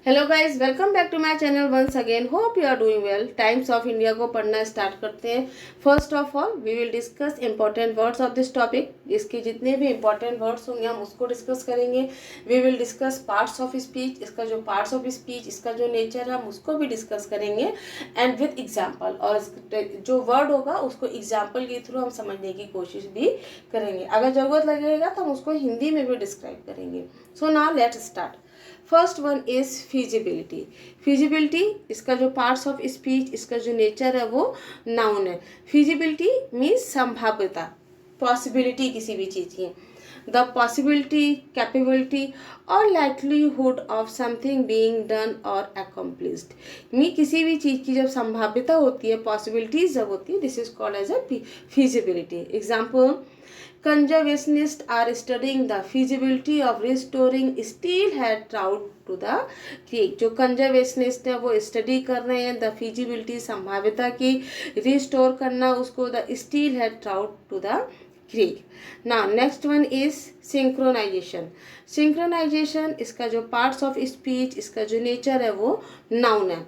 Hello guys, welcome back to my channel once again. Hope you are doing well. Times of India को पढ़ना start करते हैं। First of all we will discuss important words of this topic. इसके जितने भी important words होंगे हम उसको डिस्कस करेंगे। We will discuss parts of speech, इसका जो पार्ट्स ऑफ स्पीच, इसका जो नेचर है हम उसको भी डिस्कस करेंगे एंड विद एग्जाम्पल। और जो वर्ड होगा उसको एग्जाम्पल के थ्रू हम समझने की कोशिश भी करेंगे। अगर ज़रूरत लगेगा तो हम उसको हिंदी में भी डिस्क्राइब करेंगे। So now let's start. First one is feasibility. Feasibility इसका जो पार्ट्स ऑफ स्पीच, इसका जो नेचर है वो नाउन है। फिजिबिलिटी मीन्स संभाव्यता, पॉसिबिलिटी किसी भी चीज़ की। द पॉसिबिलिटी, कैपेबिलिटी और likelihood of something being done और अकम्प्लिश्ड। मीन किसी भी चीज़ की जब संभाव्यता होती है, पॉसिबिलिटीज जब होती है, this is called as a feasibility. Example, conservationists are studying the feasibility of restoring steelhead trout to the creek। जो कंजर्वेशनिस्ट है वो स्टडी कर रहे हैं द फिजिबिलिटी, संभाव्यता की रिस्टोर करना उसको, the steel head trout to the creek. Now next one is synchronization. Synchronization इसका जो पार्ट्स ऑफ स्पीच, इसका जो नेचर है वो नाउन है।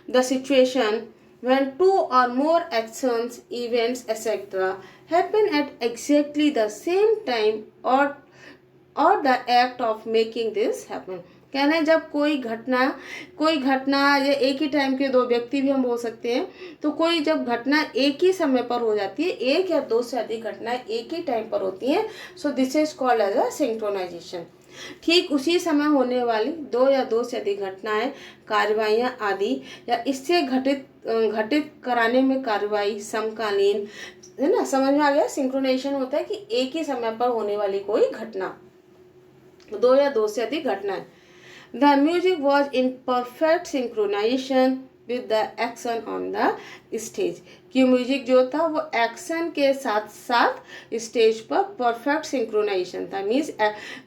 The situation when two or more actions, events, etc. happen at exactly the same time or the act of making this happen। कहना है जब कोई घटना या एक ही टाइम के दो व्यक्ति भी हम बोल सकते हैं, तो कोई जब घटना एक ही समय पर हो जाती है, एक या दो से अधिक घटनाएं एक ही टाइम पर होती हैं, so this is called as a synchronization. ठीक उसी समय होने वाली दो या दो से अधिक घटनाएं, कार्रवाइयाँ आदि या इससे घटित कराने में कार्रवाई समकालीन, है ना। समझ में आ गया। सिंक्रोनाइजेशन होता है कि एक ही समय पर होने वाली कोई घटना, दो या दो से अधिक घटनाएं। The music was in perfect synchronization with the action on the stage. कि म्यूजिक जो था वो एक्शन के साथ साथ स्टेज पर परफेक्ट सिंक्रोनाइजेशन था। मीन्स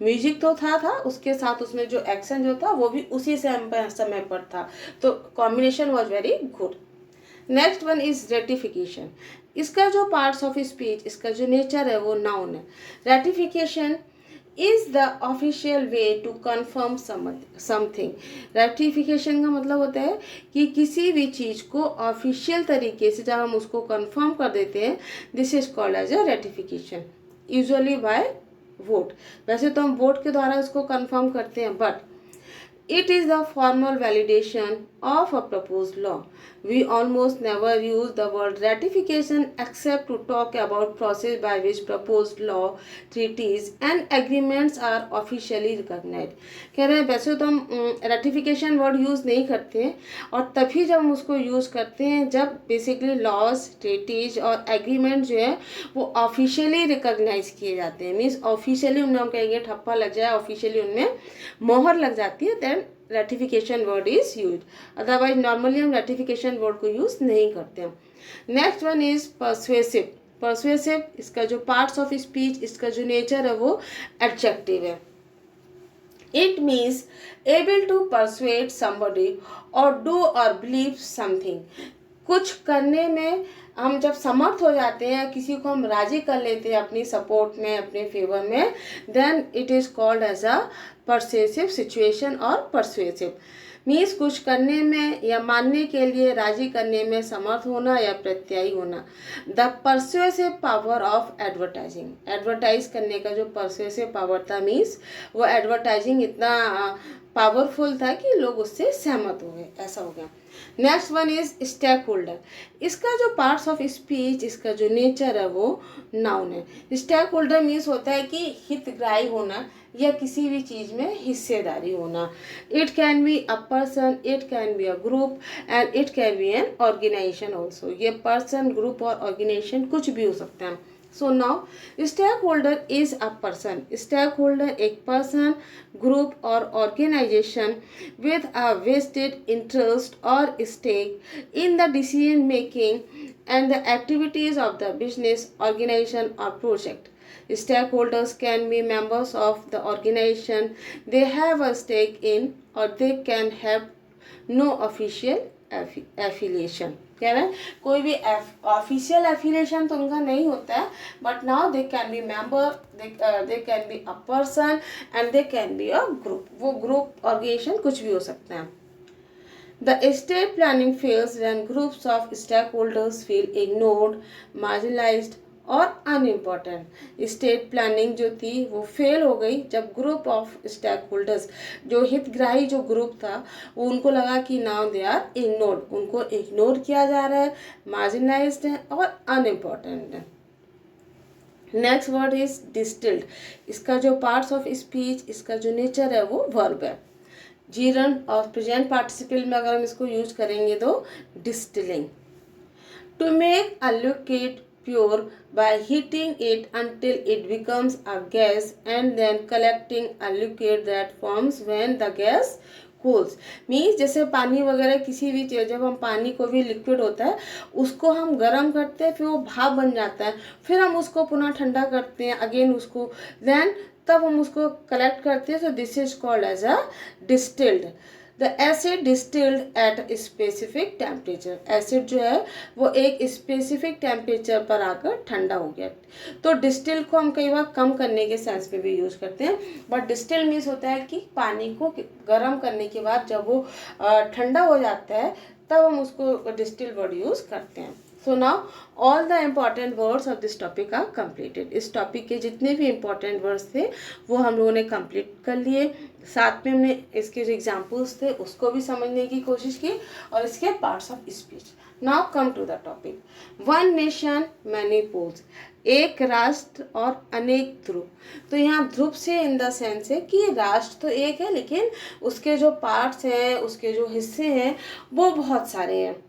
म्यूजिक तो था उसके साथ उसमें जो एक्शन जो था वो भी उसी समय पर था, तो combination was very good. Next one is ratification. इसका जो पार्ट्स ऑफ स्पीच, इसका जो नेचर है वो नाउन है। Ratification is the official way to confirm something. Ratification का मतलब होता है कि किसी भी चीज़ को ऑफिशियल तरीके से जब हम उसको कन्फर्म कर देते हैं, this is called as a ratification, usually by vote. वैसे तो हम वोट के द्वारा इसको कन्फर्म करते हैं, but it is the formal validation of a proposed law. We almost never use the word ratification except to talk about process by which proposed law, treaties and agreements are officially recognized। कह रहे हैं वैसे तो हम ratification word use नहीं करते हैं, और तभी जब हम उसको यूज़ करते हैं जब बेसिकली लॉज, ट्रीटीज और एग्रीमेंट जो है वो ऑफिशियली रिकॉग्नाइज किए जाते हैं। मीन्स ऑफिशियली उनमें हम कहेंगे ठप्पा लग जाए, ऑफिशियली उनमें मोहर लग जाती है, then ratification word is use. Otherwise normally हम रेटिफिकेशन वर्ड को यूज नहीं करते हैं। Next one is persuasive. Persuasive इसका जो पार्ट्स ऑफ स्पीच, इसका जो नेचर है वो एडजेक्टिव है। It means able to persuade somebody और डू और बिलीव समथिंग। कुछ करने में हम जब समर्थ हो जाते हैं, किसी को हम राजी कर लेते हैं अपनी सपोर्ट में, अपने फेवर में, then it is called as a persuasive situation और परसुएसिव मीन्स कुछ करने में या मानने के लिए राजी करने में समर्थ होना या प्रत्ययी होना। The persuasive power of advertising. Advertise करने का जो परसुएसिव पावर था, मीन्स वो एडवर्टाइजिंग इतना पावरफुल था कि लोग उससे सहमत हो गए, ऐसा हो गया। Next one is stakeholder. इसका जो पार्ट्स ऑफ स्पीच, इसका जो नेचर है वो नाउन है। स्टेक होल्डर मीन्स होता है कि हितग्राही होना या किसी भी चीज़ में हिस्सेदारी होना। It can be a person, it can be a group and it can be an organization also. ये पर्सन, ग्रुप और ऑर्गेनाइजेशन कुछ भी हो सकता है। So now stakeholder is a person. Stakeholder एक पर्सन, ग्रुप और organization with a vested interest or stake in the decision making and the activities of the business, organization or project. Stakeholders can be members of the organization they have a stake in, or they can have no official affiliation, कह रहे हैं कोई भी official affiliation तो उनका नहीं होता है, but now they can be member, they can be a person and they can be a group, वो ग्रुप ऑर्गेनाइजेशन कुछ भी हो सकते हैं। The estate planning fails when groups of stakeholders feel ignored, marginalized और अनइम्पॉर्टेंट। स्टेट प्लानिंग जो थी वो फेल हो गई जब ग्रुप ऑफ स्टेक होल्डर्स, जो हितग्राही जो ग्रुप था, वो उनको लगा कि नाउ दे आर इग्नोर्ड, उनको इग्नोर किया जा रहा है, मार्जिनलाइज्ड है और अनइम्पॉर्टेंट है। Next word is distilled. इसका जो पार्ट्स ऑफ स्पीच, इसका जो नेचर है वो वर्ब है। जीरन और प्रेजेंट पार्टिसिपल में अगर हम इसको यूज करेंगे तो distilling. To make a liquid pure by heating it until it becomes a gas and then collecting a liquid that forms when the gas cools। Means जैसे पानी वगैरह किसी भी चीज़, जब हम पानी को भी लिक्विड होता है उसको हम गर्म करते हैं, फिर वो भाप बन जाता है, फिर हम उसको पुनः ठंडा करते हैं अगेन उसको, देन तब हम उसको कलेक्ट करते हैं। So this is called as a distilled. The acid distilled at specific temperature. Acid जो है वो एक स्पेसिफिक टेम्परेचर पर आकर ठंडा हो गया। तो डिस्टिल को हम कई बार कम करने के सेंस में भी यूज करते हैं, बट डिस्टिल मीन्स होता है कि पानी को गर्म करने के बाद जब वो ठंडा हो जाता है तब हम उसको डिस्टिल वर्ड यूज करते हैं। So now all the important words of this topic are completed. इस टॉपिक के जितने भी इम्पॉर्टेंट वर्ड्स थे वो हम लोगों ने कंप्लीट कर लिए, साथ में हमने इसके जो एग्जाम्पल्स थे उसको भी समझने की कोशिश की और इसके parts of speech. Now come to the topic, one nation many polls. एक राष्ट्र और अनेक ध्रुव। तो यहाँ ध्रुव से इन द सेंस है कि राष्ट्र तो एक है लेकिन उसके जो पार्ट्स हैं, उसके जो हिस्से हैं वो बहुत सारे हैं।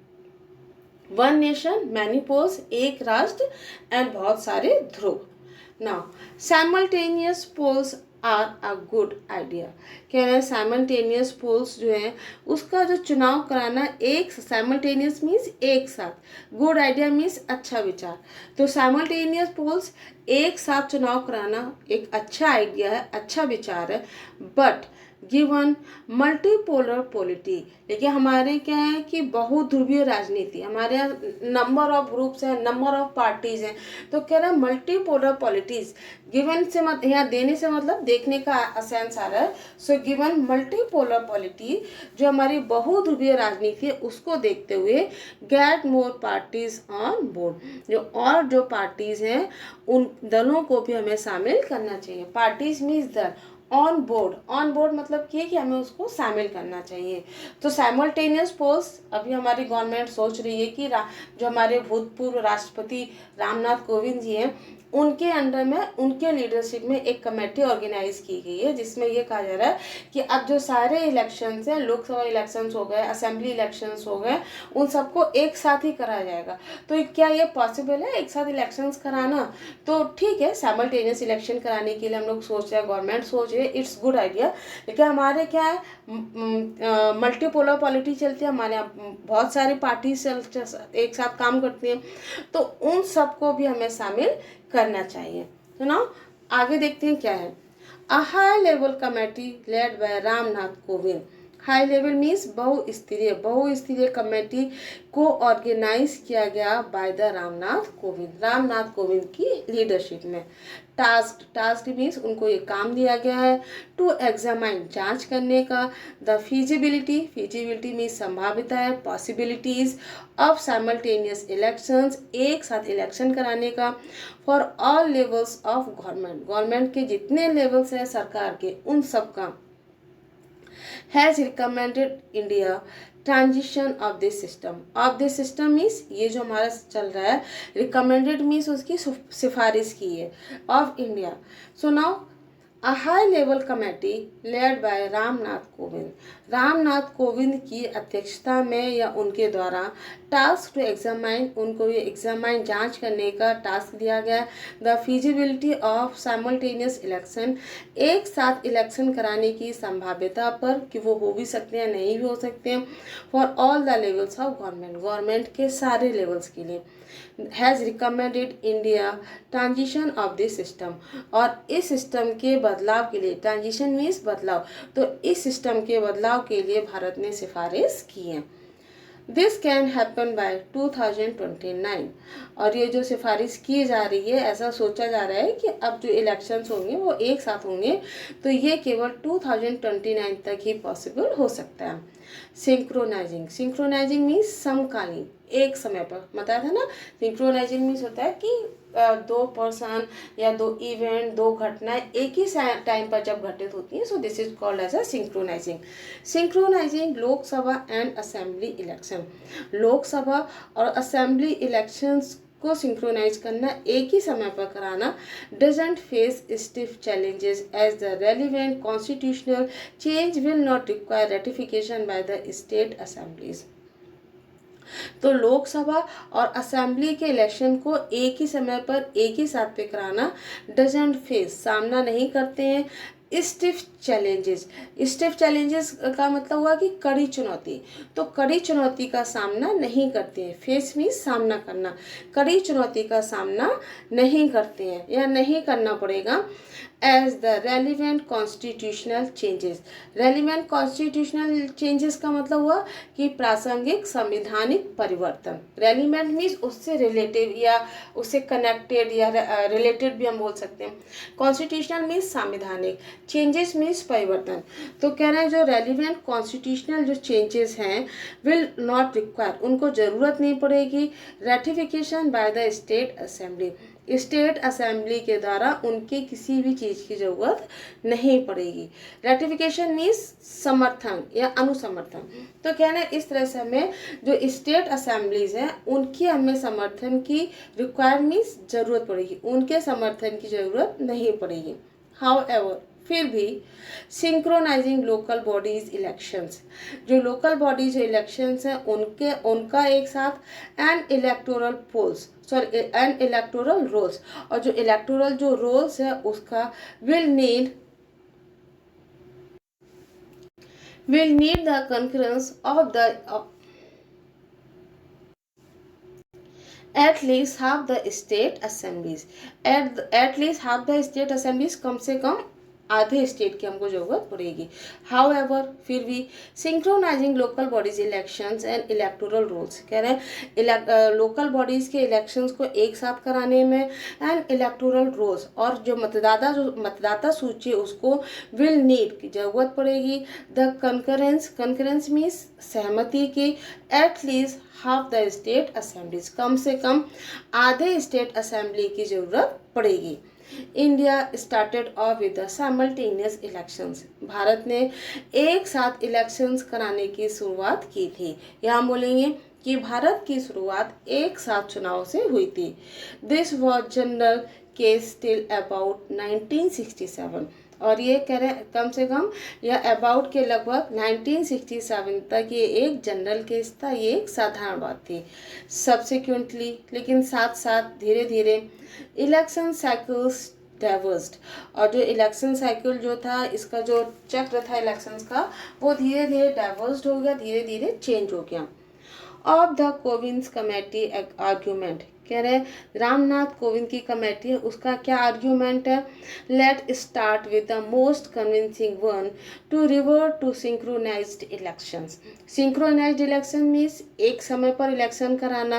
वन नेशन मैनी पोल्स, एक राष्ट्र एंड बहुत सारे ध्रुव। Now simultaneous polls are a good idea. कह रहे हैं साइमल्टेनियस पोल्स जो है उसका जो चुनाव कराना, एक साइमल्टेनियस मीन्स एक साथ, गुड आइडिया मीन्स अच्छा विचार। तो साइमल्टेनियस पोल्स एक साथ चुनाव कराना एक अच्छा आइडिया है, अच्छा विचार है, बट गिवन मल्टीपोलर पॉलिटी। देखिए हमारे क्या है कि बहुध्रुवीय राजनीति, हमारे यहाँ नंबर ऑफ ग्रुप्स हैं, नंबर ऑफ पार्टीज हैं, तो कह रहा है मल्टीपोलर पॉलिटीज। गिवन से मत यहाँ देने से मतलब देखने का सेंस आ रहा है। सो गिवन मल्टीपोलर पॉलिटी, जो हमारी बहुध्रुवीय राजनीति है उसको देखते हुए get more parties on board. जो और जो पार्टीज हैं उन दलों को भी हमें शामिल करना चाहिए। पार्टीज मीन्स दल, ऑन बोर्ड, ऑन बोर्ड मतलब ये कि हमें उसको शामिल करना चाहिए। तो साइमल्टेनियस पोल्स अभी हमारी गवर्नमेंट सोच रही है कि जो हमारे भूतपूर्व राष्ट्रपति रामनाथ कोविंद जी हैं उनके अंडर में, उनके लीडरशिप में एक कमेटी ऑर्गेनाइज की गई है जिसमें ये कहा जा रहा है कि अब जो सारे इलेक्शंस हैं, लोकसभा इलेक्शंस हो गए, असेंबली इलेक्शंस हो गए, उन सबको एक साथ ही कराया जाएगा। तो क्या ये पॉसिबल है एक साथ इलेक्शंस कराना? तो ठीक है, साइमल्टेनियस इलेक्शन कराने के लिए हम लोग सोच रहे हैं, गवर्नमेंट सोच रही है, इट्स गुड आइडिया। लेकिन हमारे क्या है, मल्टीपोलर पॉलिटी चलती है, हमारे यहाँ बहुत सारी पार्टीज एक साथ काम करती हैं, तो उन सबको भी हमें शामिल करना चाहिए। तो ना आगे देखते हैं क्या है। A high level committee led by Ramnath Kovind. High level means बहुस्तरीय कमेटी को ऑर्गेनाइज किया गया बाय द रामनाथ कोविंद की लीडरशिप में। टास्क मीन्स उनको ये काम दिया गया है। टू एग्जामाइन, जांच करने का। द फिजिबिलिटी मीन्स संभाव्यता है, पॉसिबिलिटीज ऑफ साइमल्टेनियस इलेक्शंस, एक साथ इलेक्शन कराने का। For all levels of government के जितने लेवल्स हैं सरकार के उन सब का। Has recommended India transition of this system means ये जो हमारा चल रहा है, रिकमेंडेड मीन्स उसकी सिफारिश की है, of India. So now a high level committee led by Ramnath Kovind की अध्यक्षता में या उनके द्वारा टास्क टू एग्जामाइन, उनको ये एग्जामाइन जांच करने का टास्क दिया गया। The feasibility of simultaneous election, एक साथ इलेक्शन कराने की संभाव्यता पर कि वो हो भी सकते हैं नहीं भी हो सकते हैं। For all the levels of government के सारे लेवल्स के लिए। Has recommended India transition of this system, और इस सिस्टम के बदलाव के लिए, ट्रांजिशन मीन्स बदलाव, तो इस सिस्टम के बदलाव के लिए भारत ने सिफारिश की है। This can happen by 2029। और ये जो सिफारिश की जा रही है, ऐसा सोचा जा रहा है कि अब जो इलेक्शंस होंगे वो एक साथ होंगे, तो ये केवल 2029 तक ही पॉसिबल हो सकता है। सिंक्रोनाइजिंग, सिंक्रोनाइजिंग मीन्स समकालीन, एक समय पर, बताया था ना। सिंक्रोनाइजिंग मीन्स होता है कि दो पर्सन या दो इवेंट, दो घटनाएं एक ही टाइम पर जब घटित होती हैं, so this is called as a synchronizing. Synchronizing Lok Sabha and assembly election, Lok Sabha और असेंबली इलेक्शंस को सिंक्रोनाइज करना, एक ही समय पर कराना, doesn't face stiff challenges as the relevant constitutional change will not require ratification by the state assemblies. तो लोकसभा और assembly के इलेक्शन को एक ही समय पर एक ही साथ पे कराना, डजंट फेस, सामना नहीं करते हैं, स्टिफ चैलेंजेस। स्टिफ चैलेंजेस का मतलब हुआ कि कड़ी चुनौती, तो कड़ी चुनौती का सामना नहीं करते हैं। फेस मीन्स सामना करना, कड़ी चुनौती का सामना नहीं करते हैं या नहीं करना पड़ेगा। As the relevant constitutional changes, relevant constitutional changes का मतलब हुआ कि प्रासंगिक संवैधानिक परिवर्तन। रेलिवेंट मीन्स उससे रिलेटिव या उससे कनेक्टेड या रिलेटेड भी हम बोल सकते हैं। कॉन्स्टिट्यूशनल मीन्स संवैधानिक, चेंजेस मीन्स परिवर्तन। तो कह रहे हैं जो रेलिवेंट कॉन्स्टिट्यूशनल जो चेंजेस हैं विल नॉट रिक्वायर, उनको ज़रूरत नहीं पड़ेगी ratification by the state assembly, state assembly के द्वारा उनके किसी भी चीज़ की ज़रूरत नहीं पड़ेगी। रेटिफिकेशन मीन्स समर्थन या अनुसमर्थन। तो कहना है इस तरह से हमें जो स्टेट असेंबलीज हैं उनकी हमें समर्थन की रिक्वायर मीन्स ज़रूरत पड़ेगी, उनके समर्थन की ज़रूरत नहीं पड़ेगी। हाउएवर, फिर भी सिंक्रोनाइजिंग लोकल बॉडीज इलेक्शंस, जो लोकल बॉडीज जो इलेक्शंस हैं उनका एक साथ and electoral polls and electoral rolls, और जो इलेक्टोरल जो रोल्स है उसका will need the concurrence of the at least half the state assemblies, at least half the state assemblies, कम से कम आधे स्टेट की हमको जरूरत पड़ेगी। हाउएवर, फिर भी synchronizing local bodies elections and electoral rolls, कह रहे हैं लोकल बॉडीज के इलेक्शंस को एक साथ कराने में एंड इलेक्टोरल रोल्स, और जो मतदाता सूची है उसको विल नीड की जरूरत पड़ेगी द कंकरेंस मीन्स सहमति की, at least half the state assemblies, कम से कम आधे स्टेट असेंबली की जरूरत पड़ेगी। India started off with the simultaneous elections, Bharat ने एक साथ इलेक्शंस कराने की शुरुआत की थी। यहाँ बोलेंगे कि भारत की शुरुआत एक साथ चुनाव से हुई थी। This was general case till about 1967, और ये कह रहे हैं कम से कम या अबाउट के लगभग 1967 तक ये एक जनरल केस था, ये एक साधारण बात थी। सब्सिक्वेंटली, लेकिन साथ साथ धीरे धीरे इलेक्शन साइकिल्स डाइवर्स्ड, और जो इलेक्शन साइकिल जो था, इसका जो चक्र था इलेक्शंस का, वो धीरे धीरे डाइवर्स्ड हो गया, धीरे धीरे चेंज हो गया। Of the Kovind committee argument, कह रहे हैं रामनाथ कोविंद की कमेटी है उसका क्या आर्ग्यूमेंट है। Let start with the most convincing one to revert to synchronized elections. Synchronized election means एक समय पर इलेक्शन कराना।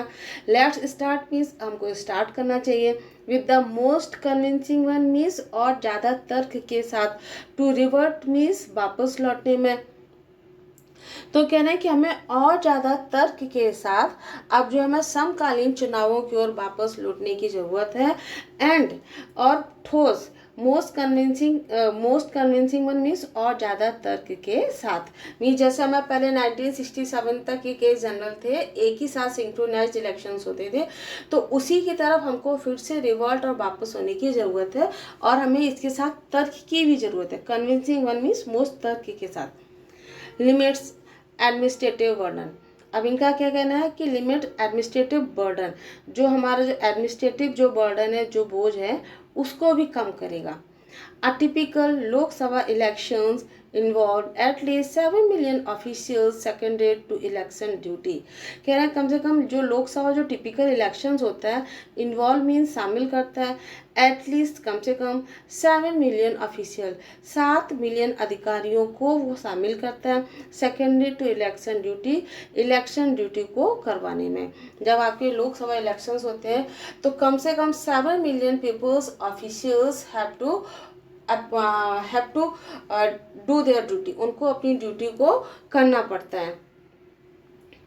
लेट्स स्टार्ट मीन्स हमको स्टार्ट करना चाहिए, with the most convincing one means और ज़्यादा तर्क के साथ, टू रिवर्ट मीन्स वापस लौटने में। तो कहना है कि हमें और ज़्यादा तर्क के साथ अब जो हमें समकालीन चुनावों की ओर वापस लौटने की ज़रूरत है। एंड और ठोस, मोस्ट कन्विंसिंग वन मीन्स और ज़्यादा तर्क के साथ मीन्स जैसे हमें पहले 1967 तक के केस जनरल थे, एक ही साथ सिंक्रोनाइज्ड इलेक्शंस होते थे, तो उसी की तरफ हमको फिर से रिवॉल्ट और वापस होने की ज़रूरत है, और हमें इसके साथ तर्क की भी ज़रूरत है। कन्विंसिंग वन मीन्स मोस्ट तर्क के साथ। लिमिट्स एडमिनिस्ट्रेटिव बर्डन, अब इनका क्या कहना है कि लिमिट एडमिनिस्ट्रेटिव बर्डन, जो हमारा जो एडमिनिस्ट्रेटिव जो बर्डन है, जो बोझ है, उसको भी कम करेगा। Atypical Lok Sabha elections involved at least 7 million officials seconded to election duty। कह रहा है कम से कम जो लोकसभा जो टिपिकल इलेक्शंस होता है, इन्वॉल्व मीन्स शामिल करता है, एटलीस्ट कम से कम 7 मिलियन ऑफिशियल 7 मिलियन अधिकारियों को वो शामिल करता है, सेकेंडरी टू इलेक्शन ड्यूटी को करवाने में। जब आपके लोकसभा इलेक्शंस होते हैं तो कम से कम 7 million peoples officials have to do their duty, उनको अपनी ड्यूटी को करना पड़ता है।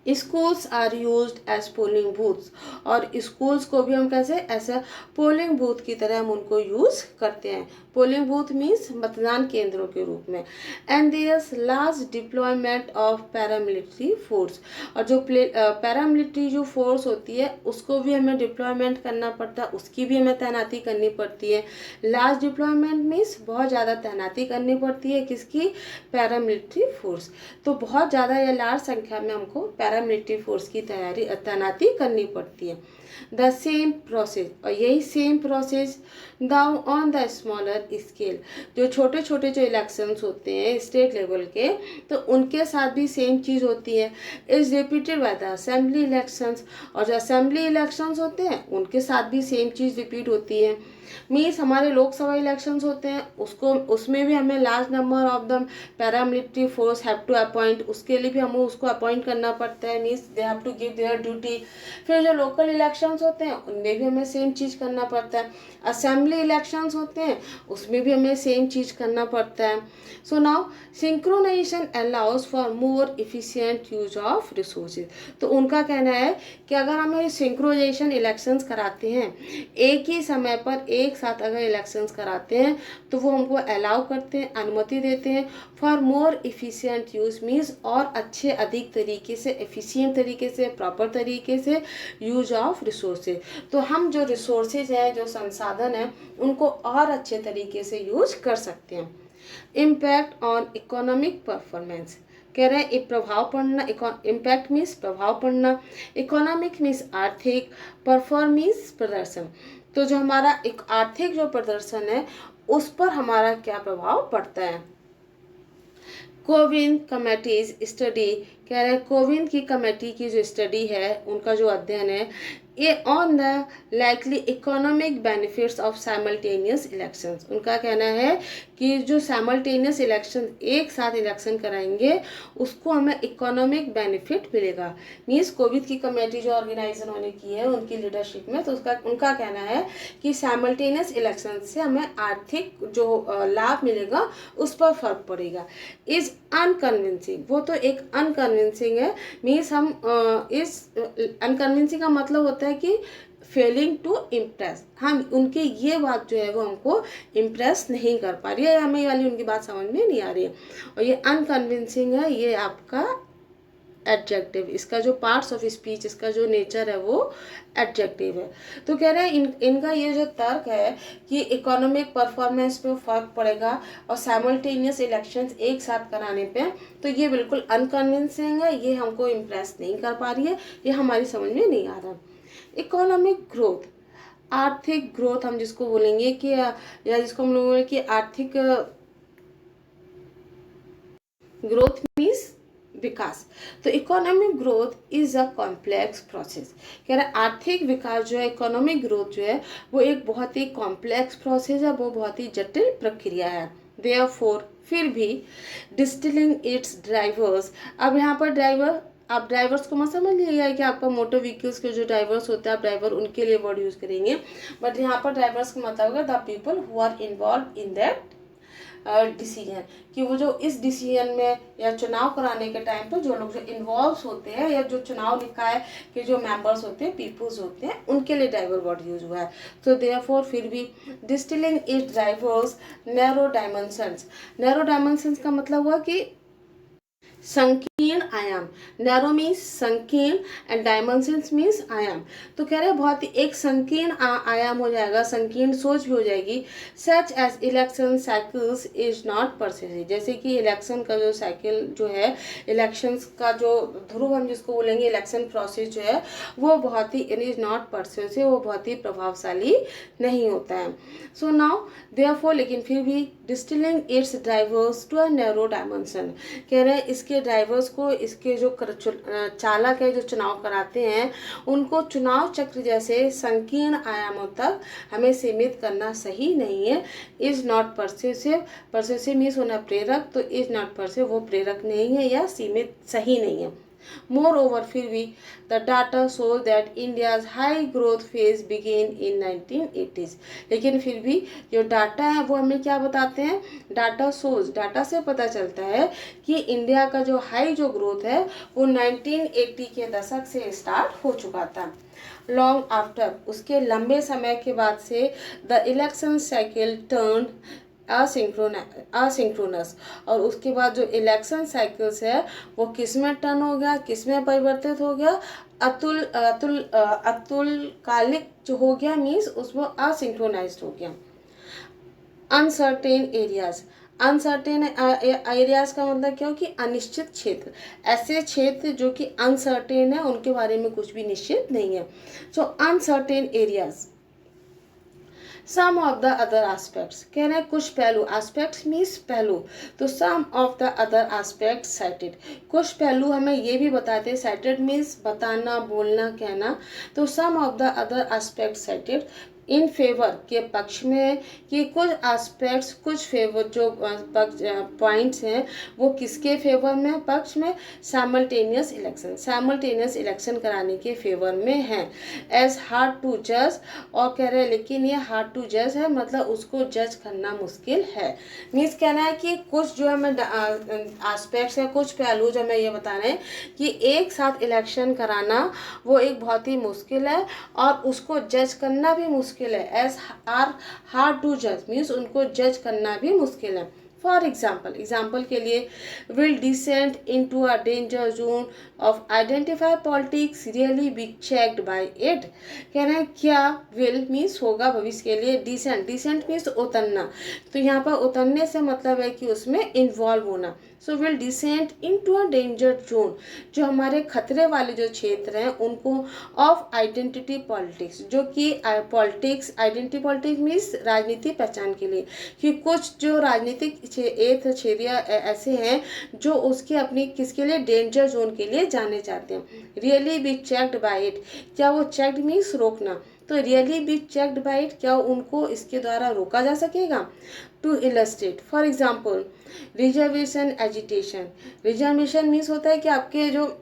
Schools are used as polling booths, और स्कूल्स को भी हम कैसे ऐसा पोलिंग बूथ की तरह हम उनको यूज़ करते हैं। पोलिंग बूथ मीन्स मतदान केंद्रों के रूप में। And there's large deployment of paramilitary force, और जो पैरामिलिट्री जो फोर्स होती है उसको भी हमें डिप्लॉयमेंट करना पड़ता है, उसकी भी हमें तैनाती करनी पड़ती है। लार्ज डिप्लॉयमेंट मीन्स बहुत ज़्यादा तैनाती करनी पड़ती है, किसकी? Paramilitary force. तो बहुत ज़्यादा या लार्ज संख्या में हमको पैरामिलिट्री फोर्स की तैनाती करनी पड़ती है। द सेम प्रोसेस, और यही same process now on the smaller scale, जो छोटे छोटे जो इलेक्शंस होते हैं स्टेट लेवल के, तो उनके साथ भी सेम चीज़ होती है, is repeated by the assembly elections, और जो असेंबली इलेक्शंस होते हैं उनके साथ भी सेम चीज़ रिपीट होती है। मीन्स हमारे लोकसभा इलेक्शंस होते हैं उसमें भी हमें large number of the paramilitary force have to appoint, उसके लिए भी हमें उसको अपॉइंट करना पड़ता है, means they have to give their duty. फिर जो लोकल इलेक्शंस होते हैं उनमें भी हमें सेम चीज़ करना पड़ता है। असेंबली इलेक्शंस होते हैं उसमें भी हमें सेम चीज़ करना पड़ता है। So now synchronization allows for more efficient use of resources. तो उनका कहना है कि अगर हमें सिंक्रोनाइजेशन इलेक्शंस कराते हैं, एक ही समय पर एक साथ अगर इलेक्शंस कराते हैं तो वो हमको अलाउ करते हैं, अनुमति देते हैं for more efficient use means और अच्छे अधिक तरीके से, एफिशिएंट तरीके से, प्रॉपर तरीके से यूज ऑफ रिसोर्सेज। तो हम जो रिसोर्सेज हैं, जो संसाधन हैं, उनको और अच्छे तरीके से यूज कर सकते हैं। इम्पैक्ट ऑन इकोनॉमिक परफॉर्मेंस, कह रहे हैं एक प्रभाव पड़ना, इम्पैक्ट मीन्स प्रभाव पड़ना, इकोनॉमिक मीन्स आर्थिक, परफॉर्म मीन्स प्रदर्शन। तो जो हमारा एक आर्थिक जो प्रदर्शन है उस पर हमारा क्या प्रभाव पड़ता है। कोविन कमेटीज स्टडी, कह रहे हैं कोविन की कमेटी की जो स्टडी है, उनका जो अध्ययन है, ये on the likely economic benefits of simultaneous elections. उनका कहना है कि जो साइमल्टेनियस इलेक्शन, एक साथ इलेक्शन कराएंगे, उसको हमें इकोनॉमिक बेनिफिट मिलेगा। मीन्स कोविड की कमेटी जो ऑर्गेनाइज उन्होंने की है उनकी लीडरशिप में, तो उनका कहना है कि साइमल्टेनियस इलेक्शन से हमें आर्थिक जो लाभ मिलेगा उस पर फर्क पड़ेगा। इज अनकन्विंसिंग, वो तो एक अनकन्विंसिंग है। मीन्स हम इस अनकन्विंसिंग का मतलब होता है कि फेलिंग टू इम्प्रेस, हम उनकी ये बात जो है वो हमको इम्प्रेस नहीं कर पा रही है, हमें ये वाली उनकी बात समझ में नहीं आ रही है, और ये अनकन्विंसिंग है, ये आपका एडजेक्टिव, इसका जो पार्ट्स ऑफ स्पीच, इसका जो नेचर है वो एडजेक्टिव है। तो कह रहे हैं इनका ये जो तर्क है कि इकोनॉमिक परफॉर्मेंस पे फर्क पड़ेगा और साइमल्टेनियस इलेक्शंस एक साथ कराने पे, तो ये बिल्कुल अनकन्विंसिंग है, ये हमको इम्प्रेस नहीं कर पा रही है, ये हमारी समझ में नहीं आ रहा। इकोनॉमिक ग्रोथ, आर्थिक ग्रोथ हम जिसको बोलेंगे कि, या जिसको हम लोग बोलेंगे कि आर्थिक ग्रोथ मीन्स विकास। तो economic growth is a complex process, कह रहा है आर्थिक विकास जो है, इकोनॉमिक ग्रोथ जो है वो एक बहुत ही कॉम्प्लेक्स प्रोसेस है, वो बहुत ही जटिल प्रक्रिया है। देयरफॉर, फिर भी, डिस्टिलिंग इट्स ड्राइवर्स, अब यहाँ पर ड्राइवर, आप ड्राइवर्स को मत समझ लीजिएगा कि आपका मोटर व्हीकल्स के जो ड्राइवर्स होते हैं आप ड्राइवर उनके लिए वर्ड यूज करेंगे, बट यहाँ पर ड्राइवर्स का मतलब होगा the people who are involve in that decision, कि वो जो इस डिसीजन में या चुनाव कराने के टाइम पर जो लोग जो इन्वॉल्व होते हैं, या जो चुनाव निकाय के जो मेंबर्स होते हैं, पीपल्स होते हैं, उनके लिए ड्राइवर वर्ड यूज हुआ है। तो देयरफॉर, फिर भी, distilling it drivers narrow dimensions, narrow dimensions का मतलब हुआ कि संकीर्ण संकीर्ण आयाम, नैरो मीन्स संकीर्ण एंड डायमेंशंस मीन्स आयाम। तो कह रहे हैं बहुत ही एक संकीर्ण आयाम हो जाएगा, संकीर्ण सोच भी हो जाएगी। Such as election cycles is not persuasive, जैसे कि इलेक्शन का जो साइकिल जो है, इलेक्शंस का जो ध्रुव हम जिसको बोलेंगे, इलेक्शन प्रोसेस जो है वो बहुत ही इट इज नॉट परसेसिव, वो बहुत ही प्रभावशाली नहीं होता है। सो नाउ देयरफॉर, लेकिन फिर भी distilling its drivers to a narrow dimension, कह रहे हैं इसके ड्राइवर्स को, इसके जो चालक है जो चुनाव कराते हैं, उनको चुनाव चक्र जैसे संकीर्ण आयामों तक हमें सीमित करना सही नहीं है। इज नॉट परसेसिव, परसेसिव मीन्स होना प्रेरक, तो इज नॉट परसेसिव वो प्रेरक नहीं है या सीमित सही नहीं है। मोर ओवर, फिर भी the data show that India's high growth phase began in 1980s, लेकिन फिर भी जो डाटा है वो हमें क्या बताते हैं, डाटा शोज, डाटा से पता चलता है कि इंडिया का जो हाई जो ग्रोथ है वो 1980 के दशक से स्टार्ट हो चुका था। लॉन्ग आफ्टर, उसके लंबे समय के बाद से the election cycle turn asynchronous, और उसके बाद जो इलेक्शन साइकिल्स है वो किस में टर्न हो गया, किस में परिवर्तित हो गया, अतुलकालिक जो हो गया, मीन्स उसमें असिंक्रोनाइज्ड हो गया। अनसर्टेन एरियाज, अनसर्टेन एरियाज का मतलब क्या हो कि अनिश्चित क्षेत्र, ऐसे क्षेत्र जो कि अनसर्टेन है उनके बारे में कुछ भी निश्चित नहीं है। So uncertain areas, some of the other aspects, कह रहे हैं कुछ पहलू, एस्पेक्ट्स मीन्स पहलू, तो some of the other aspects cited, कुछ पहलू हमें ये भी बताते हैं, साइटेड मीन्स बताना, बोलना, कहना, तो some of the other aspects cited in favour के पक्ष में है कि कुछ एस्पेक्ट्स, कुछ फेवर जो पॉइंट्स हैं वो किसके फेवर में, पक्ष में, साइमल्टेनियस इलेक्शन, साइमल्टेनियस इलेक्शन कराने के फेवर में है। एज हार्ड टू जज, और कह रहे हैं लेकिन ये हार्ड टू जज है, मतलब उसको जज करना मुश्किल है। मीन्स कहना है कि कुछ जो हमें एस्पेक्ट्स हैं, कुछ पहलू जो हमें ये बता रहे हैं कि एक साथ इलेक्शन कराना वो एक बहुत ही मुश्किल है और उसको जज करना भी मुश्किल है। एज आर हार्ड टू जज मीन्स उनको जज करना भी मुश्किल है। फॉर एग्जाम्पल, एग्जाम्पल के लिए, will descend into a danger zone of identify politics really be checked by it, कह रहे हैं क्या विल मीन्स होगा भविष्य के लिए, डिसेंट, डिसेंट मीन्स उतरना, तो यहाँ पर उतरने से मतलब है कि उसमें इन्वॉल्व होना। So will descend into a danger zone, जो हमारे खतरे वाले जो क्षेत्र हैं उनको, ऑफ आइडेंटिटी पॉलिटिक्स, जो कि पॉलिटिक्स, आइडेंटिटी पॉलिटिक्स मीन्स राजनीति पहचान के लिए, कि कुछ जो राजनीतिक क्षेत्र ऐसे हैं जो उसके अपनी किसके लिए, डेंजर जोन के लिए जाने जाते हैं। Really be checked by it, क्या वो चेक्ड मीन्स रोकना, तो really be checked by it, क्या उनको इसके द्वारा रोका जा सकेगा। To illustrate, for example, reservation agitation, reservation means होता है कि आपके जो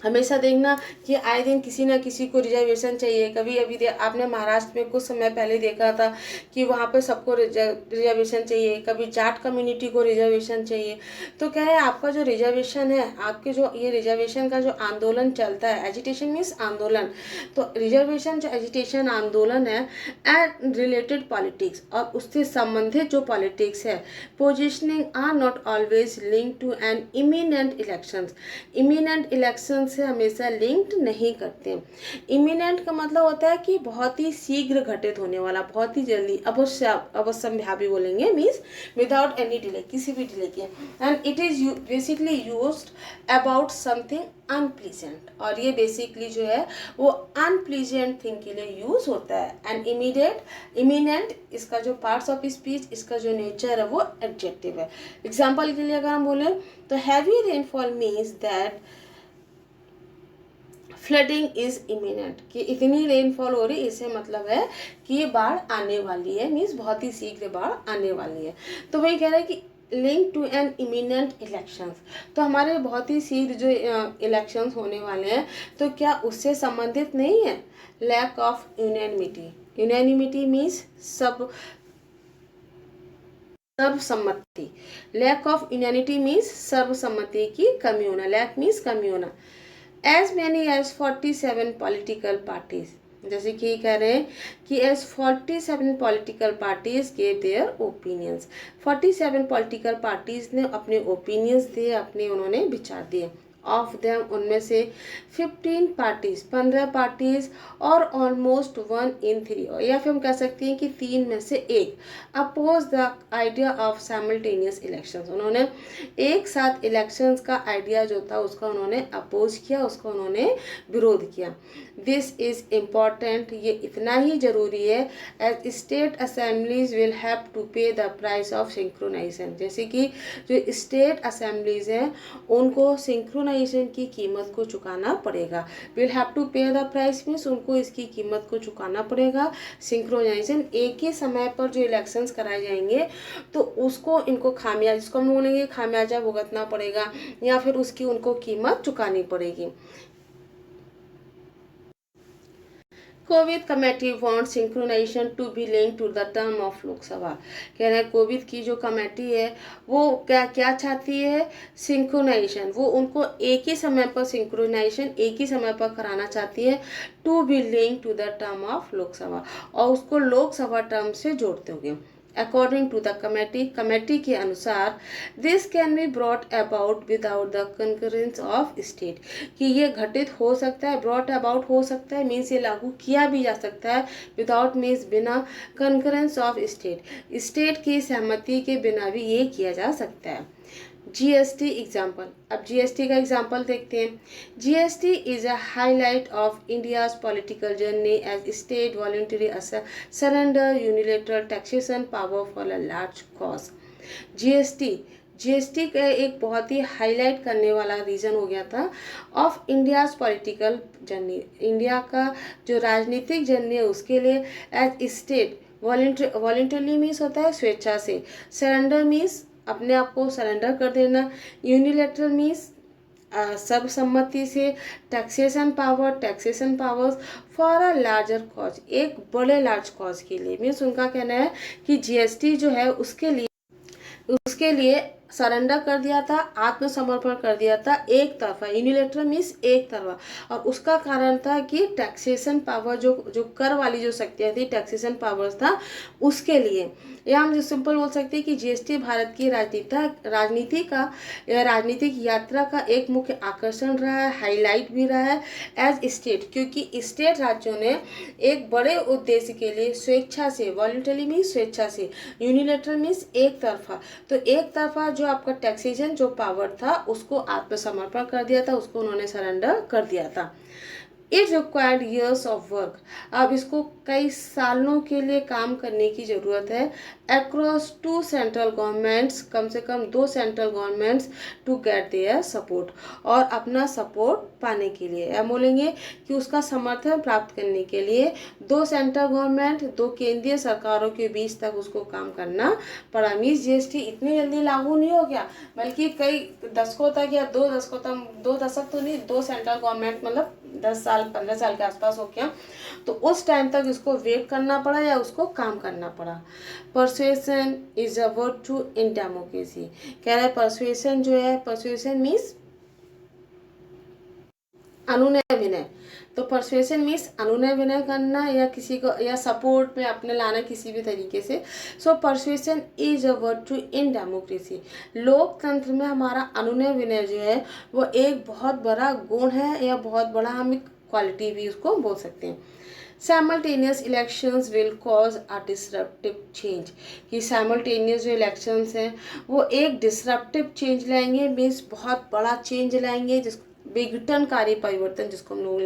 हमेशा देखना कि आए दिन किसी ना किसी को रिजर्वेशन चाहिए। कभी अभी आपने महाराष्ट्र में कुछ समय पहले देखा था कि वहाँ पे सबको रिजर्वेशन चाहिए, कभी जाट कम्युनिटी को रिजर्वेशन चाहिए। तो क्या है, आपका जो रिजर्वेशन है, आपके जो ये रिजर्वेशन का जो आंदोलन चलता है, एजिटेशन मीन्स आंदोलन, तो रिजर्वेशन जो एजिटेशन आंदोलन है एंड रिलेटेड पॉलिटिक्स, और उससे संबंधित जो पॉलिटिक्स है, positioning are not always link to an imminent elections, imminent election से हमेशा लिंक्ड नहीं करते। इमिनेंट का मतलब होता है कि बहुत ही शीघ्र घटित होने वाला, बहुत ही जल्दी, अवश्यंभावी बोलेंगे, मीन्स विदाउट एनी डिले, किसी भी डिले के। And it is basically used about something unpleasant, और ये बेसिकली जो है वो अनप्लीजेंट थिंग के लिए यूज होता है। एंड इमिनेंट, इसका जो पार्ट्स ऑफ स्पीच, इसका जो नेचर है वो एडजेक्टिव है। एग्जाम्पल के लिए अगर हम बोले तो heavy rainfall means that flooding is imminent, कि इतनी रेनफॉल हो रही, इससे मतलब है कि ये बाढ़ आने वाली है, मीन्स बहुत ही शीघ्र बाढ़ आने वाली है। तो वही कह रहे हैं कि link to an imminent elections, तो हमारे बहुत ही शीघ्र जो इलेक्शंस होने वाले हैं, तो क्या उससे संबंधित नहीं है। Lack of unanimity, unanimity means सर्वसम्मति, लैक ऑफ यूनैनिटी मीन्स सर्वसम्मति की कमी होना, लैक मीन्स कमी होना। As many as 47 political parties, जैसे कि कह रहे हैं कि as 47 political parties gave their opinions, 47 political parties ने अपने ओपिनियंस दिए, अपने उन्होंने विचार दिए। ऑफ देम, उनमें से 15 पार्टीज, 15 पार्टीज और ऑलमोस्ट 1 in 3, या फिर हम कह सकते हैं कि 3 में से 1 oppose the idea of simultaneous elections, उन्होंने एक साथ इलेक्शंस का आइडिया जो था उसका उन्होंने अपोज किया, उसका उन्होंने विरोध किया। दिस इज इम्पॉर्टेंट, ये इतना ही जरूरी है as state assemblies will have to pay the price of synchronization, जैसे कि जो स्टेट असेंबलीज हैं उनको सिंक्रोनाइजेशन की कीमत को चुकाना पड़ेगा। Will have to pay the price means उनको इसकी कीमत को चुकाना पड़ेगा। सिंक्रोनाइजेशन, एक ही समय पर जो इलेक्शंस कराए जाएंगे तो उसको इनको खामियाजा, जिसको हम बोलेंगे खामियाजा भुगतना पड़ेगा या फिर उसकी उनको कीमत चुकानी पड़ेगी। Kovind committee want synchronization to be linked to the term of Lok Sabha, कह रहे हैं कोविद की जो कमेटी है वो क्या क्या चाहती है, सिंक्रोनाइजेशन, वो उनको एक ही समय पर सिंक्रोनाइजेशन एक ही समय पर कराना चाहती है, to be linked to the term of Lok Sabha, और उसको लोकसभा टर्म से जोड़ते हुए। According to the committee, committee के अनुसार this can be brought about without the concurrence of state, कि ये घटित हो सकता है, ब्रॉट अबाउट हो सकता है मीन्स ये लागू किया भी जा सकता है, विदाउट मीन्स बिना कंकरेंस ऑफ स्टेट, स्टेट की सहमति के बिना भी ये किया जा सकता है। जीएसटी एग्जाम्पल, अब जीएसटी का एग्जाम्पल देखते हैं। GST is a highlight of India's political journey as state voluntary surrender unilateral taxation power for a large cause. GST का एक बहुत ही हाईलाइट करने वाला रीज़न हो गया था of India's political journey, India का जो राजनीतिक जर्नी है उसके लिए एज स्टेट वॉलंटरी मीन्स होता है स्वेच्छा से, सरेंडर मीन्स अपने आप को सरेंडर कर देना, यूनिलेटरल मीन्स सर्वसम्मति से, taxation powers for a larger cause, एक बड़े लार्ज कॉज के लिए, मीन्स उनका कहना है कि जीएसटी जो है उसके लिए सरेंडर कर दिया था, आत्मसमर्पण कर दिया था एक तरफा, यूनिलेटरल मीन्स एक तरफा, और उसका कारण था कि टैक्सेशन पावर जो कर वाली जो शक्तियाँ थी, टैक्सेशन पावर्स था उसके लिए, या हम जो सिंपल बोल सकते हैं कि जीएसटी भारत की राजनीतिक यात्रा का एक मुख्य आकर्षण रहा है, हाईलाइट भी रहा है एज स्टेट, क्योंकि स्टेट राज्यों ने एक बड़े उद्देश्य के लिए स्वेच्छा से, वॉलंटरी मीन्स स्वेच्छा से, यूनिलेटरल मीन्स एक तरफा, तो एक तरफा जो आपका टैक्सेशन जो पावर था उसको आत्मसमर्पण कर दिया था, उसको उन्होंने सरेंडर कर दिया था। It required years of work, अब इसको कई सालों के लिए काम करने की ज़रूरत है, अक्रॉस 2 सेंट्रल गवर्नमेंट्स, कम से कम 2 central governments to get their support, और अपना सपोर्ट पाने के लिए, या बोलेंगे कि उसका समर्थन प्राप्त करने के लिए 2 सेंट्रल गवर्नमेंट, 2 केंद्रीय सरकारों के बीच तक उसको काम करना पड़ा। मीन्स जीएसटी इतनी जल्दी लागू नहीं हो गया, बल्कि कई दशकों तक या 2 दशकों तक, 2 दशक तो नहीं, 2 सेंट्रल गवर्नमेंट मतलब 10 साल 15 साल के आसपास हो गया, तो उस टाइम तक इसको वेट करना पड़ा या उसको काम करना पड़ा। Persuasion is a virtue in democracy, कह रहा है परसुएशन जो है, परसुएशन मीन्स अनुनय विनय, तो परसुएशन मीन्स अनुनय विनय करना या किसी को या सपोर्ट में अपने लाना किसी भी तरीके से। So persuasion is a virtue in democracy, लोकतंत्र में हमारा अनुनय विनय जो है वो एक बहुत बड़ा गुण है या बहुत बड़ा हम एक क्वालिटी भी उसको बोल सकते हैं। Simultaneous elections will cause a disruptive change, कि साइमल्टेनियस जो इलेक्शंस हैं वो एक डिसरप्टिव चेंज लाएंगे, मीन्स बहुत बड़ा चेंज लाएंगे, जिसको विघटनकारी परिवर्तन जिसको हम लोग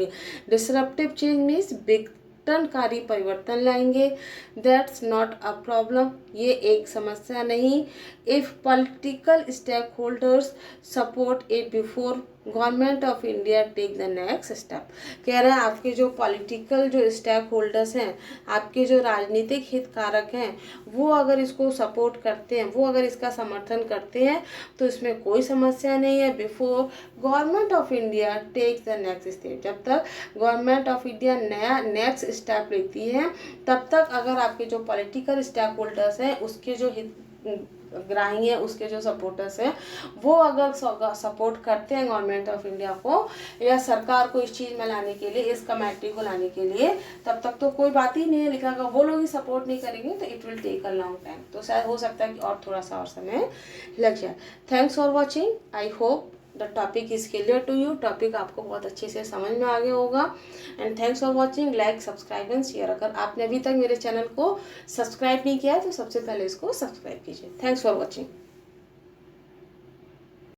डिसरप्टिव चेंज मीन्स विघटनकारी परिवर्तन लाएंगे। दैट्स नॉट अ प्रॉब्लम, ये एक समस्या नहीं। If political stakeholders support it before government of India take the next step, कह रहे हैं आपके जो पॉलिटिकल जो स्टेक होल्डर्स हैं, आपके जो राजनीतिक हितधारक हैं, वो अगर इसको सपोर्ट करते हैं, वो अगर इसका समर्थन करते हैं तो इसमें कोई समस्या नहीं है। Before government of India take the next step, जब तक गवर्नमेंट ऑफ इंडिया नया नेक्स्ट स्टेप लेती है तब तक अगर आपके जो पॉलिटिकल स्टेक होल्डर्स हैं उसके जो ग्राही हैं उसके जो सपोर्टर्स हैं वो अगर सपोर्ट करते हैं गवर्नमेंट ऑफ इंडिया को या सरकार को इस चीज़ में लाने के लिए, इस कमेटी को लाने के लिए, तब तक तो कोई बात ही नहीं है। लेकिन अगर वो लोग ही सपोर्ट नहीं करेंगे तो it will take a long time, तो शायद हो सकता है कि और थोड़ा सा और समय लग जाए। Thanks for watching. I hope the topic is clear to you. Topic आपको बहुत अच्छे से समझ में आ गया होगा। And thanks for watching. Like, subscribe and share. अगर आपने अभी तक मेरे चैनल को सब्सक्राइब नहीं किया है तो सबसे पहले इसको सब्सक्राइब कीजिए। Thanks for watching.